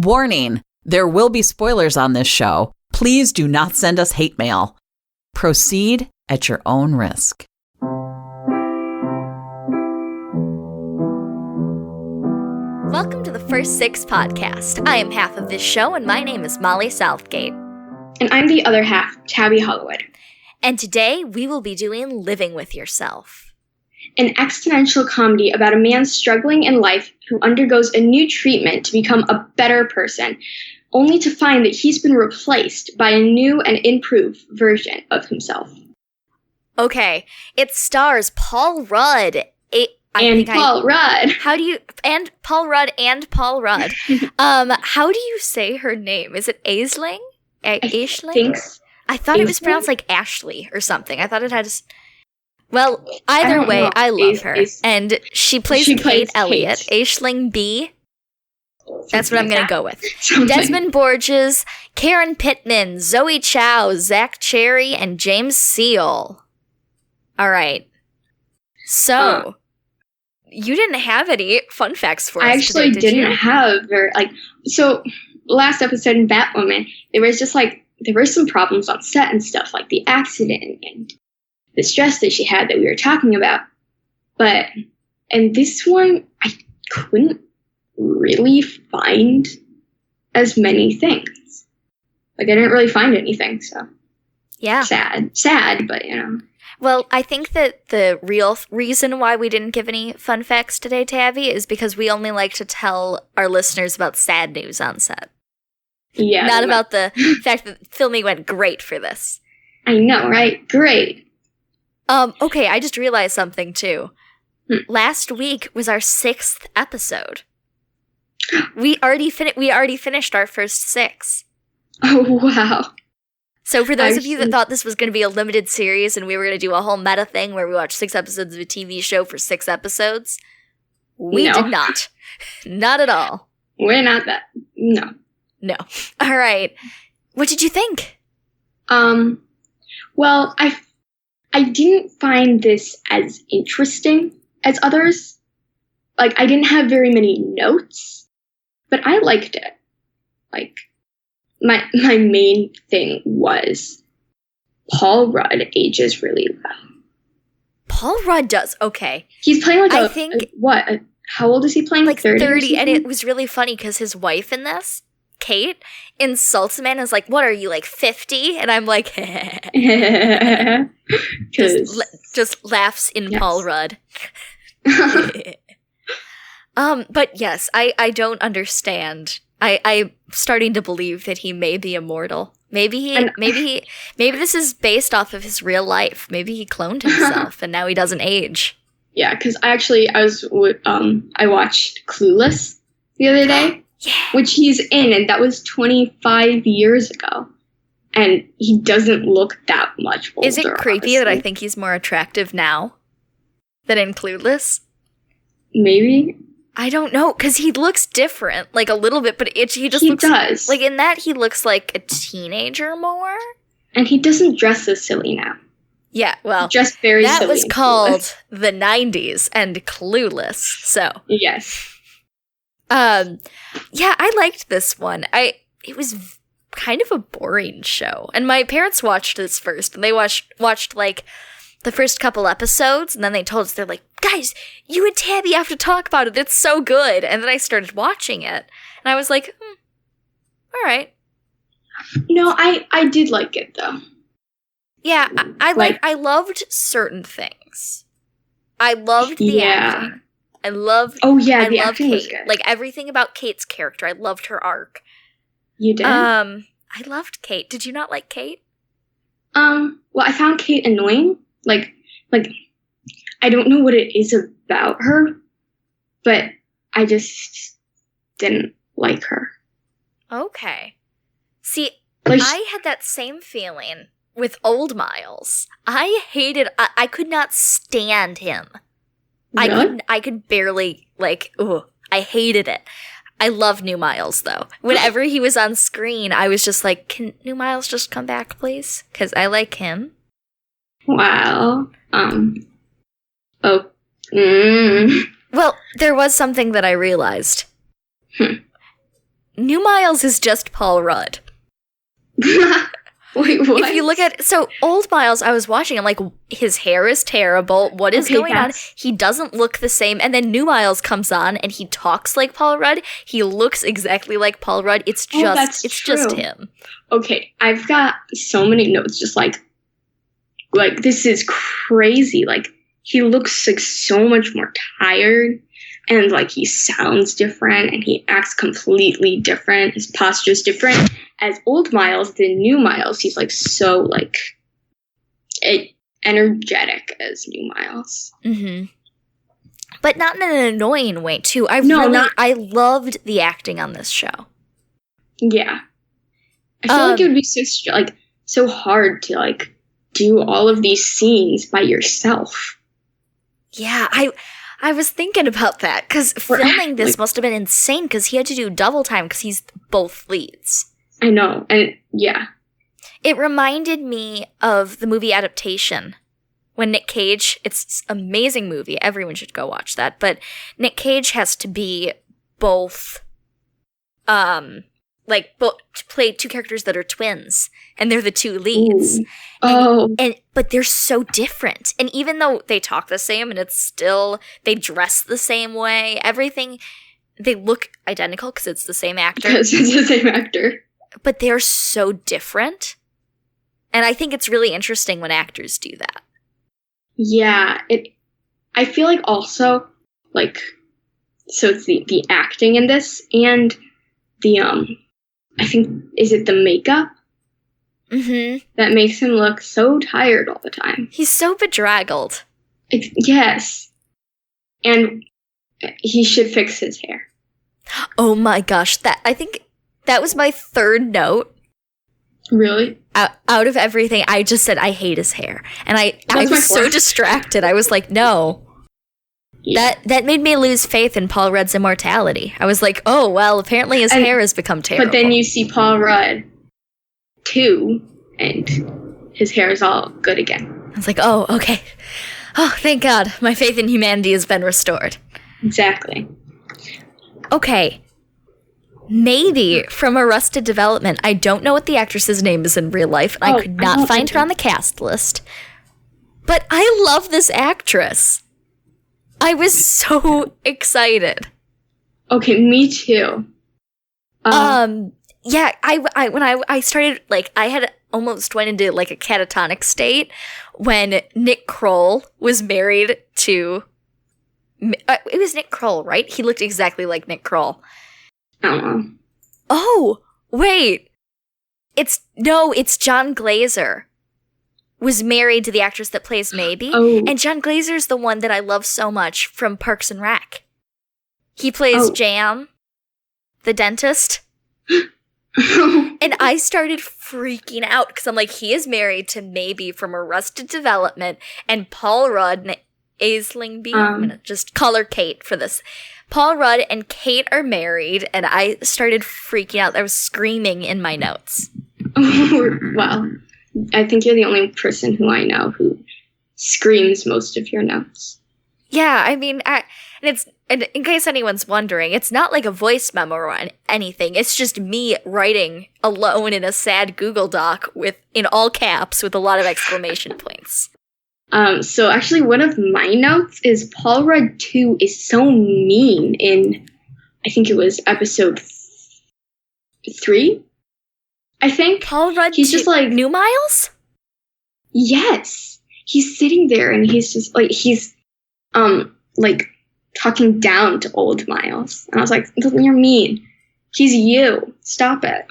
Warning, there will be spoilers on this show. Please do not send us hate mail. Proceed at your own risk. Welcome to the First Six podcast. I am half of this show, and my name is Molly Southgate. And I'm the other half, Tabby Hollywood. And today, we will be doing Living with Yourself. An existential comedy about a man struggling in life who undergoes a new treatment to become a better person, only to find that he's been replaced by a new and improved version of himself. Okay, it stars Paul Rudd. Paul Rudd. How do you... And Paul Rudd and Paul Rudd. How do you say her name? Is it Aisling? Aisling? I thought it was pronounced like Ashley or something. I thought it had... Well, either way, I love her. And she plays Kate Elliott. Aisling B. That's what I'm going to go with. Desmond Borges, Karen Pittman, Zoe Chow, Zach Cherry, and James Seal. All right. So... You didn't have any fun facts for us I actually today, did didn't you? have so last episode in Batwoman, there were some problems on set and stuff, like the accident and the stress that she had that we were talking about. But in this one, I couldn't really find as many things. Like, I didn't really find anything, so. Yeah. Sad, but you know. Well, I think that the real reason why we didn't give any fun facts today, Tabby, is because we only like to tell our listeners about sad news on set. Yeah. Not about the fact that filming went great for this. I know, right? Great. Okay, I just realized something, too. Last week was our 6th episode. We already finished our first 6. Oh, wow. So for those of you that thought this was going to be a limited series and we were going to do a whole meta thing where we watch 6 episodes of a TV show for 6 episodes, we did not. Not at all. We're not that. No. No. All right. What did you think? Well, I didn't find this as interesting as others. Like, I didn't have very many notes, but I liked it. Like, my main thing was Paul Rudd ages really well. Paul Rudd does. Okay. He's playing like how old is he playing? Like 30, and it was really funny because his wife in this, Kate, insults him and is like, what are you, like 50? And I'm like, just laughs in yes. Paul Rudd. But yes, I don't understand. I'm starting to believe that he may be immortal. Maybe this is based off of his real life. Maybe he cloned himself and now he doesn't age. Yeah, because I watched Clueless the other day, yeah. Which he's in, and that was 25 years ago, and he doesn't look that much older. Is it creepy that I think he's more attractive now than in Clueless? Maybe. I don't know, because he looks different, like a little bit, but he does. Like in that, he looks like a teenager more. And he doesn't dress so silly now. Yeah, well, just very that silly was called the 90s and Clueless, so. Yes. Yeah, I liked this one. It was kind of a boring show. And my parents watched this first, and they watched like the first couple episodes, and then they told us, they're like, guys, you and Tabby have to talk about it. It's so good. And then I started watching it, and I was like, all right. No, I did like it, though. Yeah, I loved certain things. I loved the acting. I loved the acting was Kate. good. Like everything about Kate's character. I loved her arc. You did? I loved Kate. Did you not like Kate? Well, I found Kate annoying. Like I don't know what it is about her, but I just didn't like her. Okay. See, like, I had that same feeling with old Miles. I could not stand him. Really? I could barely, I hated it. I love New Miles, though. Whenever he was on screen, I was just like, can New Miles just come back, please? Because I like him. Wow. Well, there was something that I realized. New Miles is just Paul Rudd. Wait, what? If you look at, so old Miles, I was watching, I'm like, his hair is terrible. What is going on? He doesn't look the same. And then New Miles comes on and he talks like Paul Rudd. He looks exactly like Paul Rudd. It's just him. Okay, I've got so many notes. Just like this is crazy. Like he looks like so much more tired, and like he sounds different, and he acts completely different. His posture's different. As old Miles, the New Miles, he's like so like energetic as New Miles. Mm-hmm. But not in an annoying way, too. I loved the acting on this show. Yeah, I feel like it would be so hard to like do all of these scenes by yourself. Yeah, I was thinking about that because filming this must have been insane because he had to do double time because he's both leads. I know, and yeah. It reminded me of the movie Adaptation when Nick Cage, it's an amazing movie, everyone should go watch that, but Nick Cage has to be both, to play two characters that are twins, and they're the two leads. But they're so different, and even though they talk the same, and it's still, they dress the same way, everything, they look identical because it's the same actor. Because it's the same actor. But they're so different. And I think it's really interesting when actors do that. Yeah, I feel like also, like, so it's the acting in this, and the, I think, is it the makeup? Mm-hmm. That makes him look so tired all the time. He's so bedraggled. Yes. And he should fix his hair. Oh my gosh, I think that was my third note. Really? Out of everything, I just said I hate his hair. And I was so distracted. I was like, no. Yeah. That made me lose faith in Paul Rudd's immortality. I was like, oh, well, apparently his hair has become terrible. But then you see Paul Rudd 2, and his hair is all good again. I was like, oh, okay. Oh, thank God. My faith in humanity has been restored. Exactly. Okay. Maybe from Arrested Development. I don't know what the actress's name is in real life, and I could not find her on the cast list. But I love this actress. I was so excited. Okay, me too. Yeah, when I started, like, I had almost went into, like, a catatonic state when Nick Kroll was married to... it was Nick Kroll, right? He looked exactly like Nick Kroll. I don't know. Oh, wait. It's John Glazer was married to the actress that plays Maybe. Oh. And John Glazer's the one that I love so much from Parks and Rec. He plays Jam, the dentist. And I started freaking out because I'm like, he is married to Maybe from Arrested Development, and Paul Rudd and Aisling B. I'm going to just call her Kate for this. Paul Rudd and Kate are married, and I started freaking out. I was screaming in my notes. Wow. I think you're the only person who I know who screams most of your notes. Yeah, I mean, and in case anyone's wondering, it's not like a voice memo or anything. It's just me writing alone in a sad Google Doc in all caps with a lot of exclamation points. So actually one of my notes is Paul Rudd 2 is so mean in, I think it was episode 3, I think. Paul Rudd he's just like... New Miles? Yes. He's sitting there and he's just like, he's, like, talking down to old Miles. And I was like, you're mean. He's you. Stop it.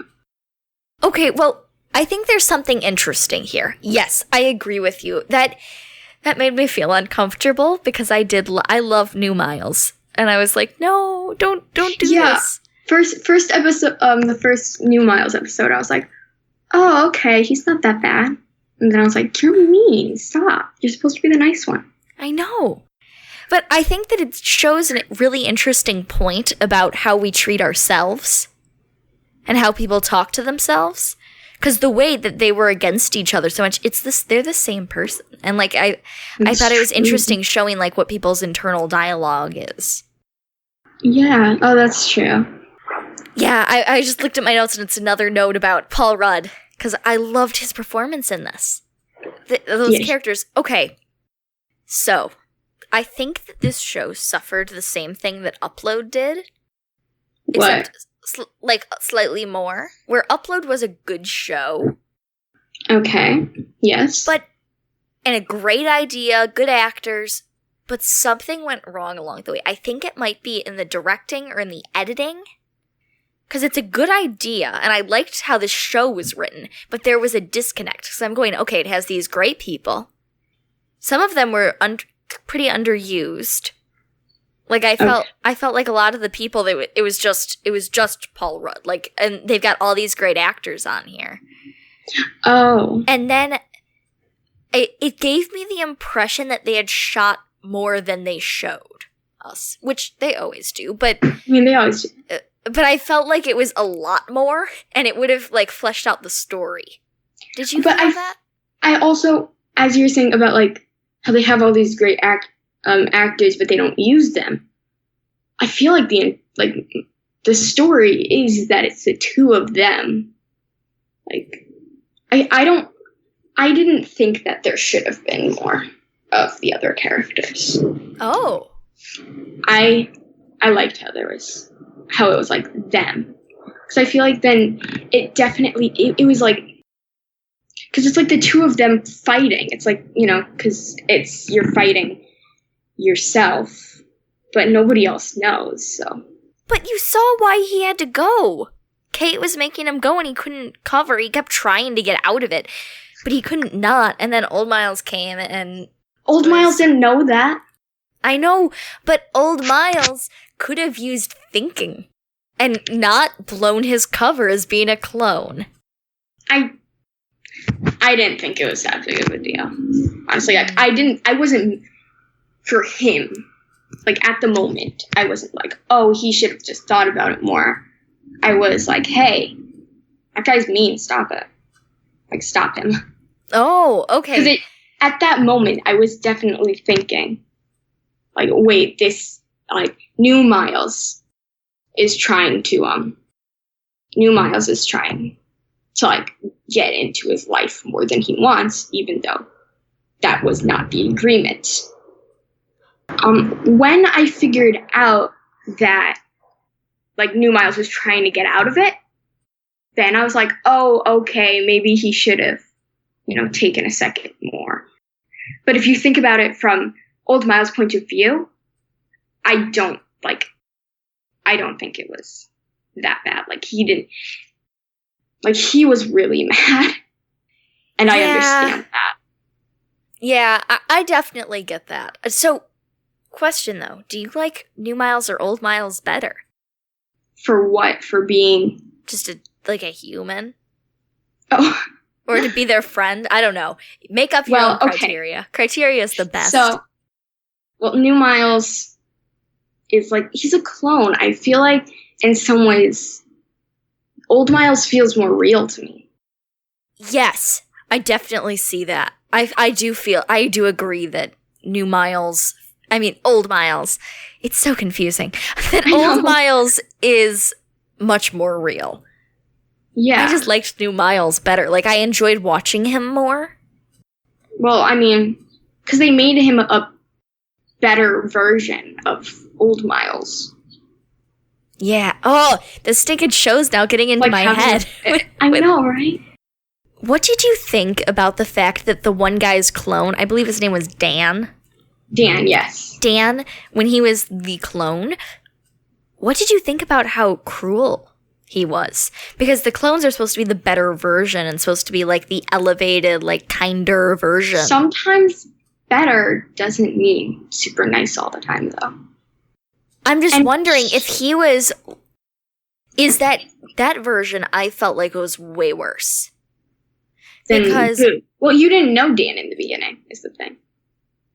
Okay, well, I think there's something interesting here. Yes, I agree with you. That made me feel uncomfortable because I love New Miles. And I was like, no, don't do this. First episode, the first New Miles episode, I was like, oh, okay, he's not that bad. And then I was like, you're mean. Stop. You're supposed to be the nice one. I know. But I think that it shows a really interesting point about how we treat ourselves and how people talk to themselves. Because the way that they were against each other so much, they're the same person. And like I thought it was interesting showing like what people's internal dialogue is. Yeah, oh, that's true. Yeah, I just looked at my notes and it's another note about Paul Rudd, because I loved his performance in this. Those characters. Okay, so I think that this show suffered the same thing that Upload did. What? Except, slightly more. Where Upload was a good show. Okay, yes. And a great idea, good actors, but something went wrong along the way. I think it might be in the directing or in the editing. Because it's a good idea, and I liked how the show was written, but there was a disconnect. So I'm going, okay, it has these great people. Some of them were pretty underused. Like I felt like a lot of the people, it was just Paul Rudd. Like, and they've got all these great actors on here. Oh. And then it gave me the impression that they had shot more than they showed us, which they always do. But I mean, they always do. But I felt like it was a lot more, and it would have, fleshed out the story. Did you feel that? I also, as you were saying about, how they have all these great actors, but they don't use them, I feel like the story is that it's the two of them. I didn't think that there should have been more of the other characters. Oh. I liked how it was them. Because I feel like then it definitely, it was because it's the two of them fighting. It's because you're fighting yourself, but nobody else knows, so. But you saw why he had to go. Kate was making him go and he couldn't cover. He kept trying to get out of it, but he couldn't not. And then Old Miles came and... Old Miles didn't know that. I know, but Old Miles could have used thinking and not blown his cover as being a clone. I didn't think it was that big of a deal. Honestly, I wasn't for him. At the moment, I wasn't oh, he should have just thought about it more. I was hey, that guy's mean, stop it. Stop him. Oh, okay. Because at that moment, I was definitely thinking, wait, this, New Miles is trying to get into his life more than he wants, even though that was not the agreement. When I figured out that, New Miles was trying to get out of it, then I was oh, okay, maybe he should have, taken a second more. But if you think about it from Old Miles' point of view, I don't think it was that bad. He didn't, he was really mad. And I understand that. Yeah, I definitely get that. So, question though, do you like New Miles or Old Miles better? For what? For being... Just a human? Oh. Or to be their friend? I don't know. Make up your own criteria. Okay. Criteria is the best. So, New Miles is he's a clone. I feel like in some ways, Old Miles feels more real to me. Yes, I definitely see that. I do agree that Old Miles, it's so confusing, that Old Miles is much more real. Yeah. I just liked New Miles better. I enjoyed watching him more. Well, because they made him a better version of Old Miles. Yeah. Oh, the stinking show's now getting into my head. I know, right? What did you think about the fact that the one guy's clone, I believe his name was Dan? Dan, yes. Dan, when he was the clone, what did you think about how cruel he was? Because the clones are supposed to be the better version and supposed to be the elevated, kinder version. Sometimes better doesn't mean super nice all the time, though. I'm just wondering if he was... Is that version I felt like it was way worse. Because... Well, you didn't know Dan in the beginning, is the thing.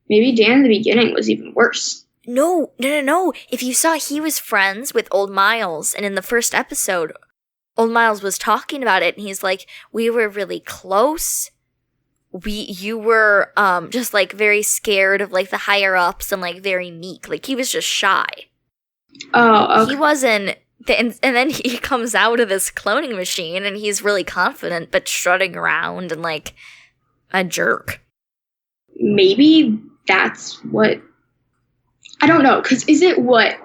Maybe Dan in the beginning was even worse. No. If you saw, he was friends with Old Miles, and in the first episode, Old Miles was talking about it, and he's we were really close. You were just very scared of the higher ups and very meek. He was just shy. Oh, okay. He wasn't And then he comes out of this cloning machine and he's really confident, but strutting around and like a jerk. Maybe that's what... I don't know, because is it what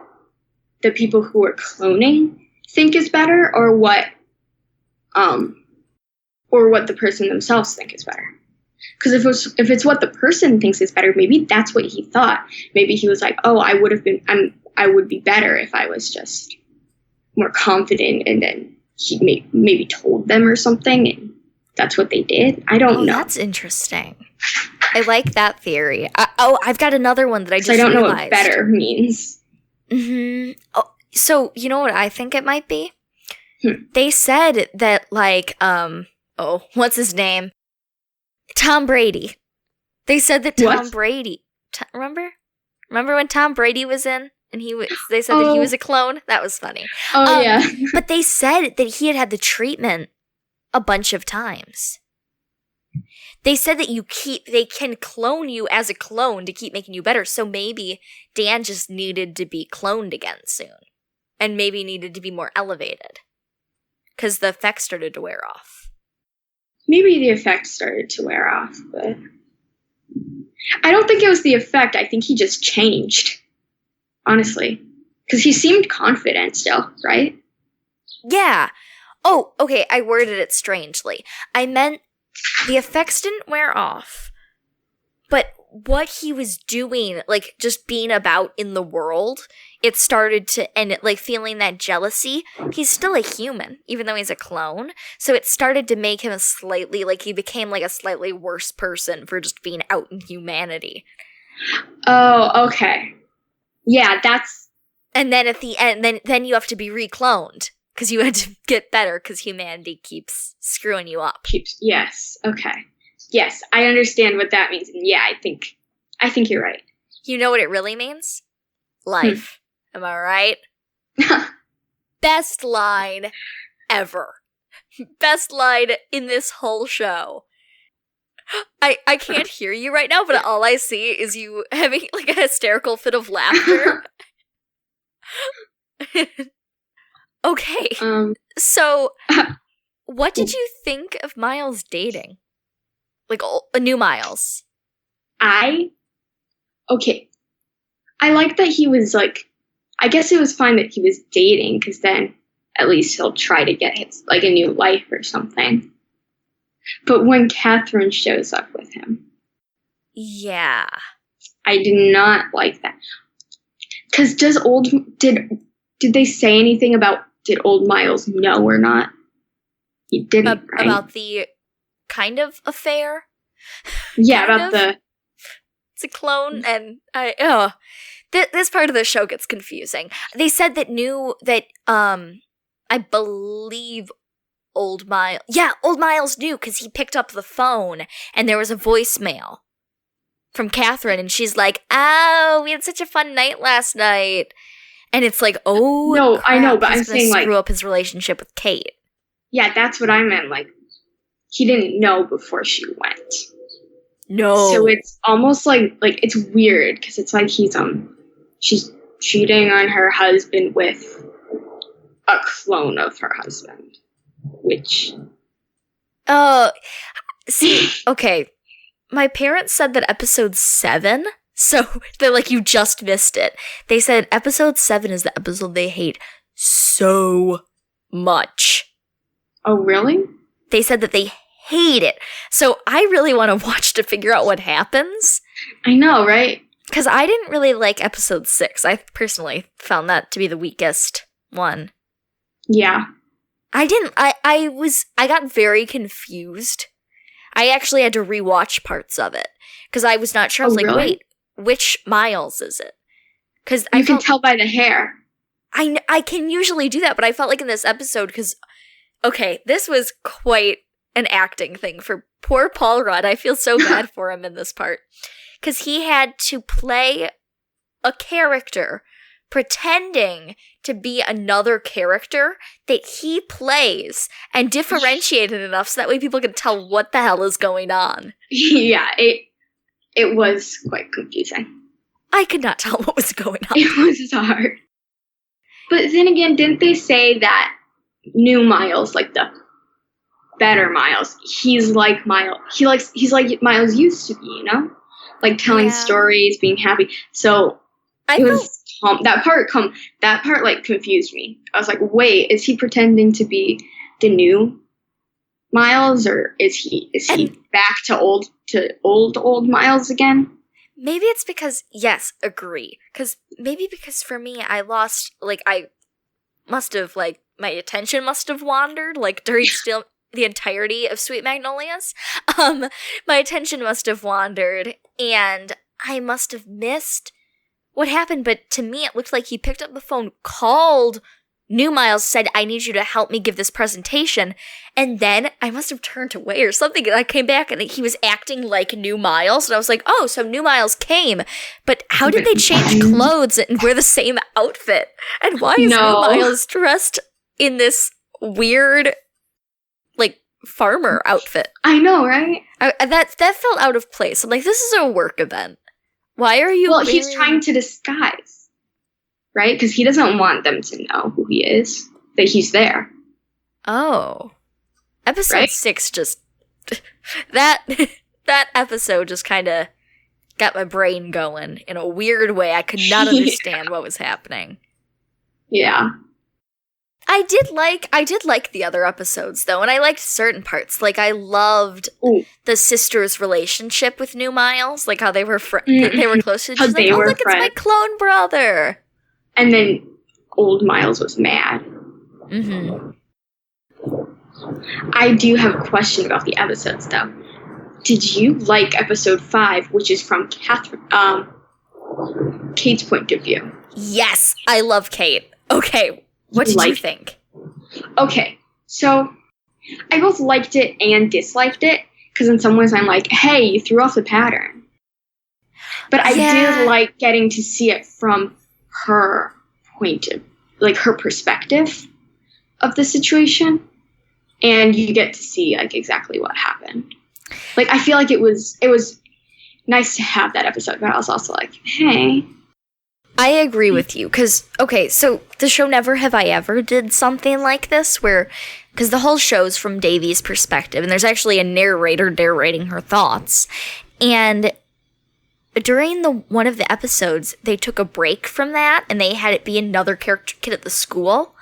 the people who are cloning think is better, or what the person themselves think is better? Because if it's what the person thinks is better, maybe that's what he thought. Maybe he was like, oh, I would be better if I was just more confident, and then he maybe told them or something, and that's what they did. I don't know. That's interesting. I like that theory. I've got another one that I just realized. I don't know what better means. Mm-hmm. Oh, so you know what I think it might be? They said that like what's his name? Tom Brady. They said that Tom Brady. Remember when Tom Brady was in and they said that he was a clone? That was funny. Oh yeah. But they said that he had the treatment a bunch of times. They said that they can clone you as a clone to keep making you better. So maybe Dan just needed to be cloned again soon. And maybe needed to be more elevated. Because the effects started to wear off. Maybe the effect started to wear off, but I don't think it was the effect. I think he just changed, honestly, because he seemed confident still, right? Yeah. Oh, okay. I worded it strangely. I meant the effects didn't wear off, but what he was doing, like just being about in the world, it started to, and like feeling that jealousy, he's still a human, even though he's a clone. So it started to make him he became like a slightly worse person for just being out in humanity. Oh, okay. Yeah, that's... And then at the end, then you have to be recloned, because you had to get better, because humanity keeps screwing you up. Yes, okay. Yes, I understand what that means. And yeah, I think you're right. You know what it really means? Life. Am I right? Best line ever. Best line in this whole show. I can't hear you right now, but all I see is you having like a hysterical fit of laughter. Okay. So, what did you think of Miles dating? Like, a new Miles. I like that he was like, I guess it was fine that he was dating, because then at least he'll try to get his, like, a new life or something. But when Catherine shows up with him. Yeah. I did not like that. Because did they say anything about, did old Miles know or not? He didn't, right? About the kind of affair? Yeah, about it's a clone, and this part of the show gets confusing. They said that I believe old Miles knew, because he picked up the phone and there was a voicemail from Catherine, and she's like, "Oh, we had such a fun night last night," and it's like, "Oh, no, crap, I know, but I'm saying screw up his relationship with Kate." Yeah, that's what I meant. Like, he didn't know before she went. No. So it's almost like it's weird, because it's like she's cheating on her husband with a clone of her husband, which... See, okay. My parents said that episode 7, so they're like, you just missed it. They said episode 7 is the episode they hate so much. Oh, really? They said that they hate it. So I really want to watch to figure out what happens. I know, right? Because I didn't really like episode 6. I personally found that to be the weakest one. Yeah. I got very confused. I actually had to rewatch parts of it because I was not sure. I was like, really? wait, which Miles is it? Because you can tell by the hair. I can usually do that, but I felt like in this episode, because, okay, this was quite an acting thing for poor Paul Rudd. I feel so bad for him in this part. Because he had to play a character pretending to be another character that he plays and differentiate it enough so that way people can tell what the hell is going on. Yeah, it was quite confusing. I could not tell what was going on. It was hard. But then again, didn't they say that new Miles, like the better Miles, he's like Miles Miles used to be, you know? Like telling stories, being happy. So that part like confused me. I was like, wait, is he pretending to be the new Miles, or is he back to old Miles again? Maybe it's because, yes, agree. Maybe because for me, I lost, like, I must have, like, my attention must have wandered, like, during still the entirety of Sweet Magnolias. My attention must have wandered, and I must have missed what happened, but to me, it looked like he picked up the phone, called New Miles, said, I need you to help me give this presentation, and then I must have turned away or something, and I came back, and he was acting like New Miles, and I was like, oh, so New Miles came, but how did they change clothes and wear the same outfit? And why is New Miles dressed in this weird, like, farmer outfit? I know, right? That felt out of place. I'm like, this is a work event. Why are you Well, he's trying to disguise, right? Because he doesn't want them to know who he is, that he's there. Oh. Episode 6 just... that episode just kind of got my brain going in a weird way. I could not understand what was happening. Yeah. I did like the other episodes, though, and I liked certain parts. Like, I loved the sisters' relationship with New Miles, like how they were they were close to each other. Like, oh, look, it's my clone brother. And then old Miles was mad. Mm-hmm. I do have a question about the episodes, though. Did you like episode 5, which is from Kate's point of view? Yes, I love Kate. Okay. What did you think? Okay, so I both liked it and disliked it, because in some ways I'm like, hey, you threw off the pattern. But I did like getting to see it from her point of, like, her perspective of the situation, and you get to see, like, exactly what happened. Like, I feel like it was nice to have that episode, but I was also like, hey... I agree with you, because, okay, so the show Never Have I Ever did something like this, where, because the whole show's from Davy's perspective, and there's actually a narrator narrating her thoughts, and during one of the episodes, they took a break from that, and they had it be another character kid at the school,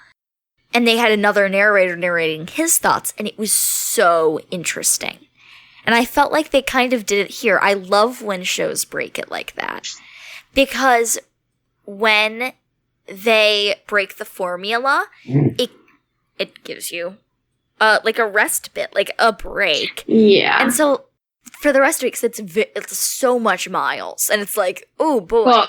and they had another narrator narrating his thoughts, and it was so interesting. And I felt like they kind of did it here. I love when shows break it like that, because... when they break the formula, it gives you like a rest bit, like a break. Yeah. And so for the rest of it, it's so much Miles, and it's like, oh boy,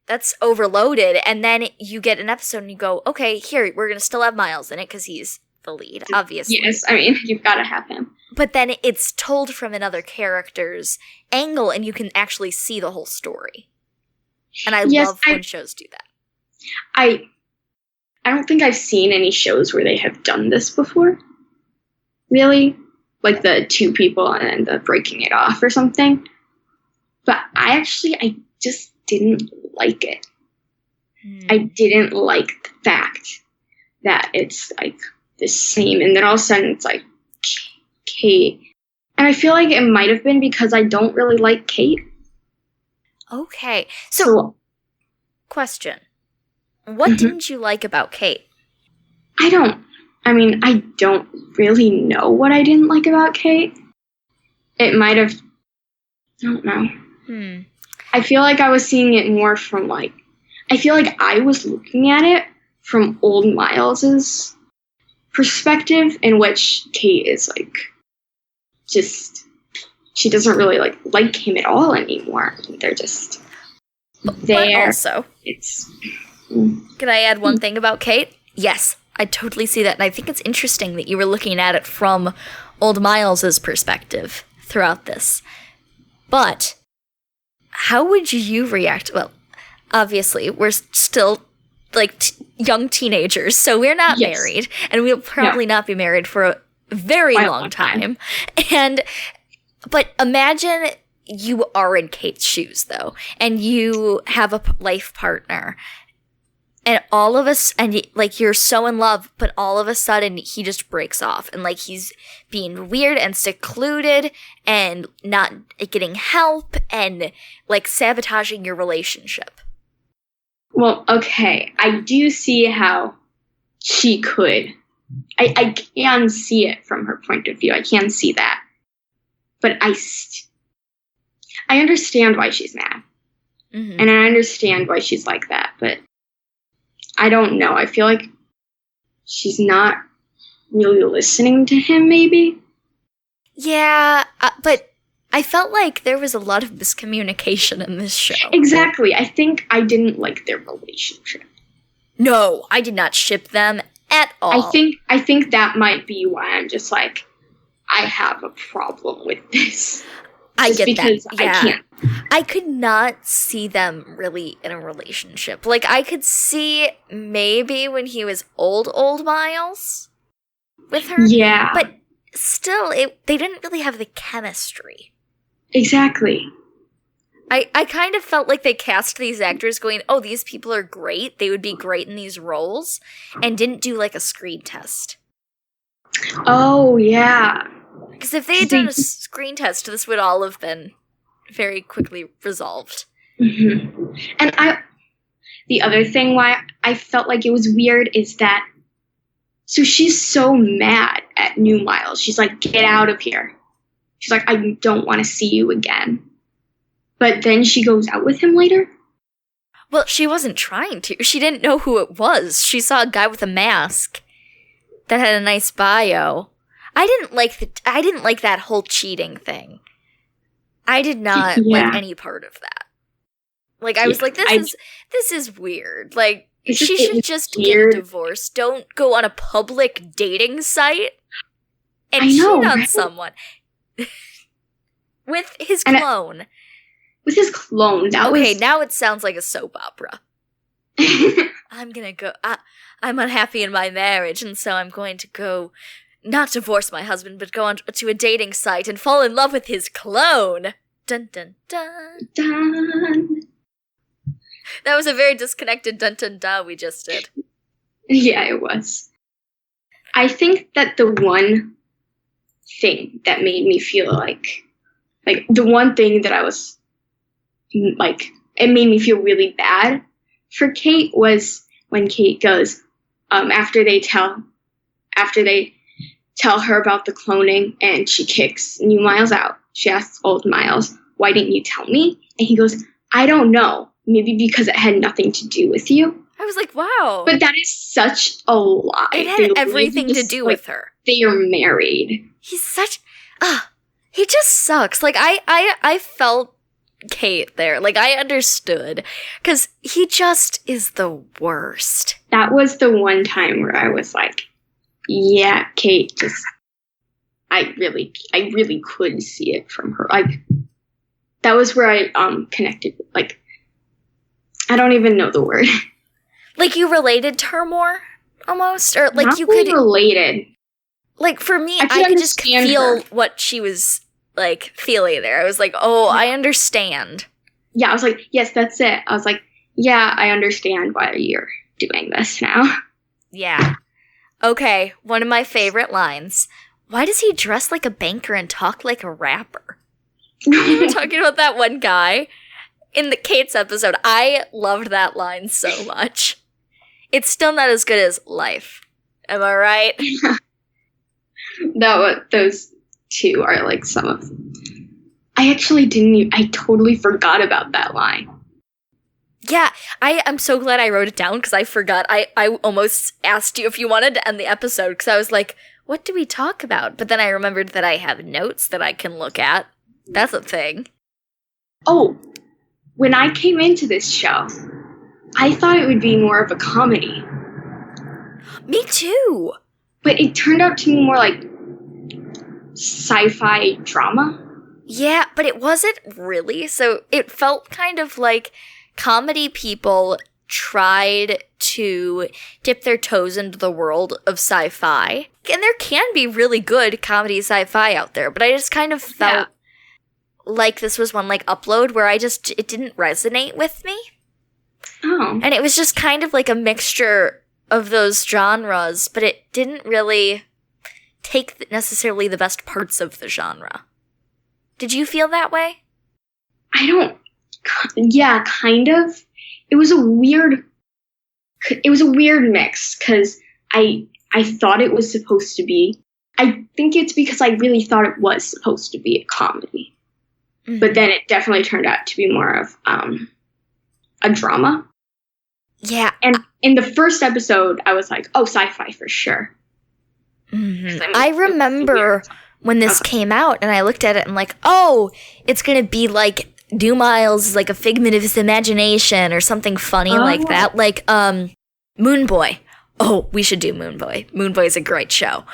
that's overloaded. And then you get an episode and you go, okay, here, we're going to still have Miles in it because he's the lead, obviously. Yes, I mean, you've got to have him. But then it's told from another character's angle, and you can actually see the whole story. And I love when shows do that. I don't think I've seen any shows where they have done this before. Really? Like the two people and the breaking it off or something. But I just didn't like it. I didn't like the fact that it's like the same, and then all of a sudden it's like Kate. And I feel like it might have been because I don't really like Kate. Okay. So, question. What didn't you like about Kate? I don't really know what I didn't like about Kate. It might have, I don't know. I feel like I was seeing it more from, like, I feel like I was looking at it from old Miles's perspective, in which Kate is, like, just... she doesn't really like him at all anymore. They're just there. But also, can I add one thing about Kate? Yes, I totally see that, and I think it's interesting that you were looking at it from old Miles's perspective throughout this. But how would you react? Well, obviously, we're still like young teenagers, so we're not married, and we'll probably not be married for a very long time. But imagine you are in Kate's shoes, though, and you have a life partner, And all of us, and like, you're so in love, but all of a sudden he just breaks off, and like, he's being weird and secluded and not getting help and like sabotaging your relationship. Well, okay, I do see how she could. I can see it from her point of view. I can see that. But I understand why she's mad. Mm-hmm. And I understand why she's like that, but I don't know. I feel like she's not really listening to him, maybe. Yeah, but I felt like there was a lot of miscommunication in this show. Exactly. I think I didn't like their relationship. No, I did not ship them at all. I think that might be why I'm just like, I have a problem with this. I get because that. Yeah. I can't. I could not see them really in a relationship. Like, I could see maybe when he was old Miles with her. Yeah. But still, they didn't really have the chemistry. Exactly. I kind of felt like they cast these actors going, oh, these people are great. They would be great in these roles. And didn't do, like, a screen test. Oh, yeah. Because if they had done a screen test, this would all have been very quickly resolved. Mm-hmm. And the other thing why I felt like it was weird is that, so she's so mad at New Miles. She's like, get out of here. She's like, I don't want to see you again. But then she goes out with him later? Well, she wasn't trying to. She didn't know who it was. She saw a guy with a mask that had a nice bio. I didn't like that whole cheating thing. I did not like any part of that. Like, I was like, this is weird. Like, she should just get a divorce. Don't go on a public dating site and cheat on someone. With his clone. With his clone. Okay, now it sounds like a soap opera. I'm unhappy in my marriage, and so I'm going to go, not divorce my husband, but go on to a dating site and fall in love with his clone. Dun dun dun. Dun. That was a very disconnected dun dun dun we just did. Yeah, it was. I think that the one thing that made me feel like the one thing that I was like, it made me feel really bad for Kate was when Kate goes, after they tell her about the cloning and she kicks New Miles out. She asks old Miles, why didn't you tell me? And he goes, I don't know. Maybe because it had nothing to do with you. I was like, wow. But that is such a lie. It had everything to do with her. They are married. He's such... he just sucks. Like, I felt Kate there. Like, I understood. Because he just is the worst. That was the one time where I was like, yeah, Kate just... I really could see it from her. Like, that was where I connected. Like, I don't even know the word. Like, you related to her more, almost? Or, like, not you really could... related. Like, for me, I could just feel what she was, like, feeling there. I was like, oh, I understand. Yeah, I was like, yes, that's it. I was like, yeah, I understand why you're doing this now. Yeah. Okay, one of my favorite lines. Why does he dress like a banker and talk like a rapper? You were talking about that one guy in the Kate's episode. I loved that line so much. It's still not as good as Life. Am I right? Those two are like some of... I totally forgot about that line. Yeah, I'm so glad I wrote it down because I forgot. I almost asked you if you wanted to end the episode because I was like, what do we talk about? But then I remembered that I have notes that I can look at. That's a thing. Oh, when I came into this show, I thought it would be more of a comedy. Me too. But it turned out to be more like sci-fi drama. Yeah, but it wasn't really. So it felt kind of like comedy people tried to dip their toes into the world of sci-fi. And there can be really good comedy sci-fi out there, but I just kind of felt like this was one like Upload where it didn't resonate with me Oh. And it was just kind of like a mixture of those genres, but it didn't really take necessarily the best parts of the genre. Did you feel that way? Yeah, kind of. It was a weird mix because I thought it was supposed to be. I think it's because I really thought it was supposed to be a comedy. Mm-hmm. But then it definitely turned out to be more of a drama. Yeah. And in the first episode, I was like, oh, sci-fi for sure. Mm-hmm. I remember when this came out and I looked at it and like, oh, it's going to be like Do Miles is like a figment of his imagination or something funny like that. Like Moon Boy. Oh, we should do Moon Boy. Moon Boy is a great show.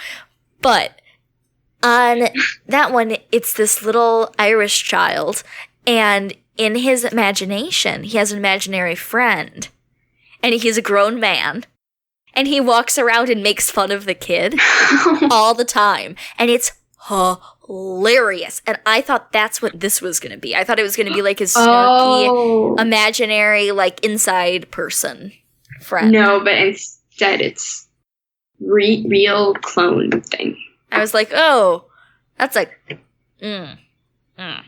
But on that one, it's this little Irish child, and in his imagination, he has an imaginary friend, and he's a grown man, and he walks around and makes fun of the kid all the time, and it's hilarious. And I thought that's what this was going to be. I thought it was going to be like his snarky, imaginary, like inside person friend. No, but instead it's real clone thing. I was like, oh, that's like, I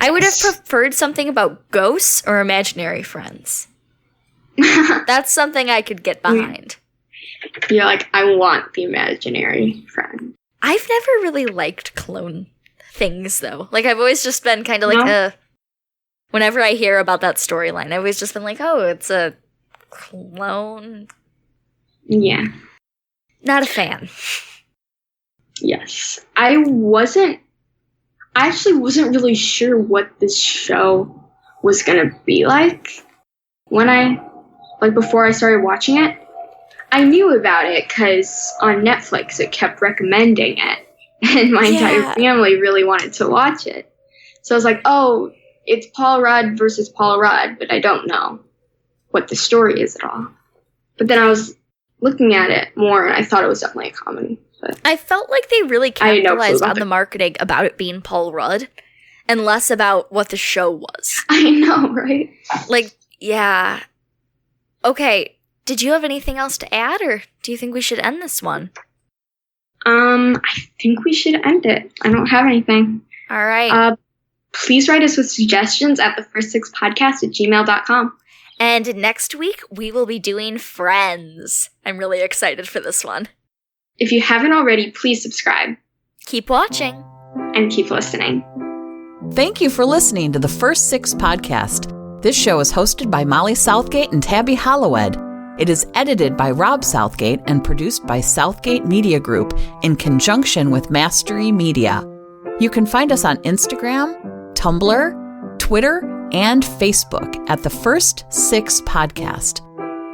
would have preferred something about ghosts or imaginary friends. That's something I could get behind. You're like, I want the imaginary friend. I've never really liked clone things, though. Like, I've always just been kind of like, whenever I hear about that storyline, I've always just been like, oh, it's a clone. Yeah. Not a fan. Yes. I actually wasn't really sure what this show was going to be like before I started watching it. I knew about it because on Netflix it kept recommending it, and my entire family really wanted to watch it. So I was like, oh, it's Paul Rudd versus Paul Rudd, but I don't know what the story is at all. But then I was looking at it more, and I thought it was definitely a comedy. But I felt like they really capitalized on the marketing about it being Paul Rudd, and less about what the show was. I know, right? Like, yeah. Okay, did you have anything else to add, or do you think we should end this one? I think we should end it. I don't have anything. All right. Please write us with suggestions at thefirst6podcast@gmail.com. And next week, we will be doing Friends. I'm really excited for this one. If you haven't already, please subscribe. Keep watching. And keep listening. Thank you for listening to the First Six Podcast. This show is hosted by Molly Southgate and Tabby Hollowed. It is edited by Rob Southgate and produced by Southgate Media Group in conjunction with Mastery Media. You can find us on Instagram, Tumblr, Twitter, and Facebook at the First Six Podcast.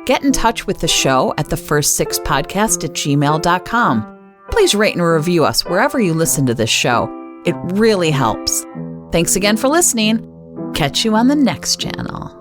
Get in touch with the show at thefirst6podcast@gmail.com. Please rate and review us wherever you listen to this show. It really helps. Thanks again for listening. Catch you on the next channel.